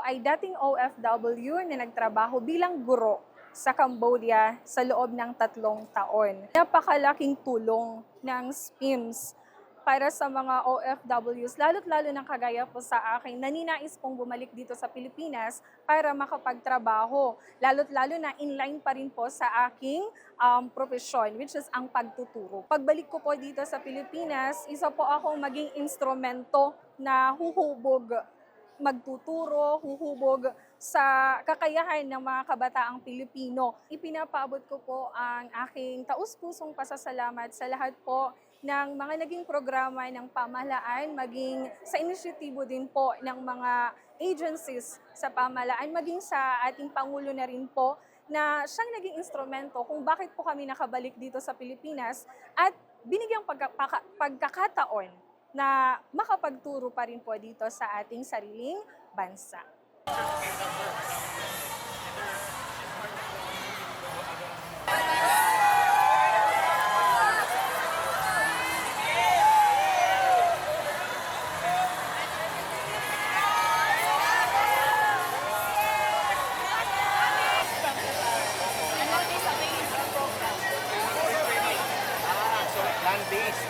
ay dating OFW na nagtrabaho bilang guro sa Cambodia sa loob ng 3 taon. Napakalaking tulong ng SPIMS para sa mga OFWs, lalo't-lalo ng kagaya po sa akin, naninais pong bumalik dito sa Pilipinas para makapagtrabaho. Lalo't-lalo na inline pa rin po sa aking profesyon, which is ang pagtuturo. Pagbalik ko po dito sa Pilipinas, isa po akong maging instrumento na huhubog magtuturo, huhubog sa kakayahan ng mga kabataang Pilipino. Ipinapaabot ko po ang aking taus-pusong pasasalamat sa lahat po ng mga naging programa ng pamahalaan, maging sa inisyatibo din po ng mga agencies sa pamahalaan, maging sa ating Pangulo na rin po na siyang naging instrumento kung bakit po kami nakabalik dito sa Pilipinas at binigyang pagkakataon na makapagturo pa rin po dito sa ating sariling bansa.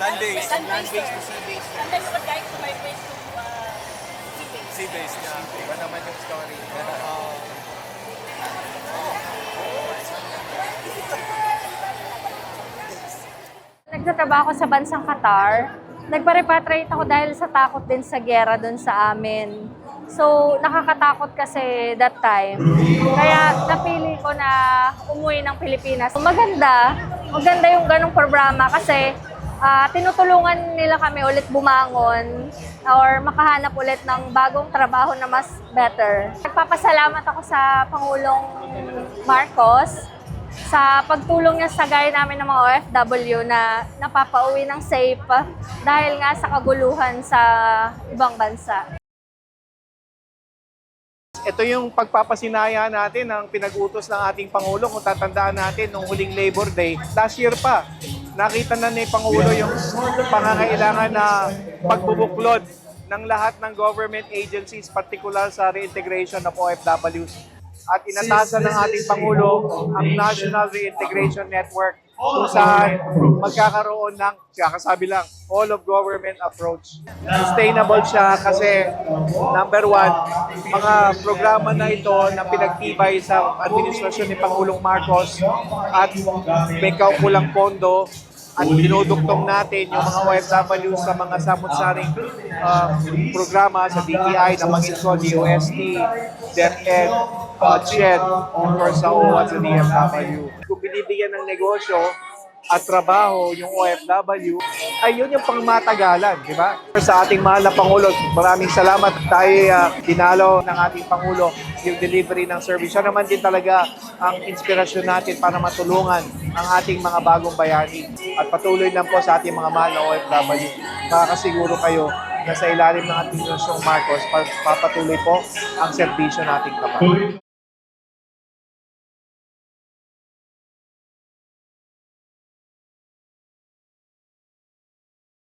Land-based to sea-based. Sometimes would like to migrate to sea-based. Sea-based niya. Iba naman yung story. Nagtatrabaho ako sa bansang Qatar. Nagpa-repatriate ako dahil sa takot din sa giyera doon sa amin. So, nakakatakot kasi that time. Kaya napili ko na umuwi ng Pilipinas. Maganda yung ganong programa kasi tinutulungan nila kami ulit bumangon or makahanap ulit ng bagong trabaho na mas better. Nagpapasalamat ako sa Pangulong Marcos sa pagtulong niya sa gaya namin ng mga OFW na napapauwi ng safe dahil nga sa kaguluhan sa ibang bansa. Ito yung pagpapasinaya natin ng pinag-utos ng ating Pangulo. Kung tatandaan natin, nung huling Labor Day, last year pa, nakita na ni Pangulo yung pangangailangan na pagbubuklod ng lahat ng government agencies, particular sa reintegration of OFWs. At inatasan ng ating Pangulo ang National Reintegration Network kung saan magkakaroon ng, kakasabi lang, all-of-government approach. Sustainable siya kasi, number 1, mga programa na ito na pinagtibay sa administrasyon ni Pangulong Marcos at may kaukulang pondo at dinuduktong natin yung mga OFW sa mga samut-saring programa sa DTI na mag-install DOST, DepEd, CHED, of course sa OWA at sa DFW. Kung binibigyan ng negosyo at trabaho yung OFW, ay yun yung pangmatagalan, di ba? Sa ating mahal na Pangulo, maraming salamat. Tayo dinalo ng ating Pangulo yung delivery ng service. Siya naman din talaga ang inspirasyon natin para matulungan ang ating mga bagong bayani. At patuloy lang po sa ating mga mahal na OFW. Makakasiguro kayo na sa ilalim ng ating Administrasyong Marcos, papatuloy po ang serbisyo nating kapatid.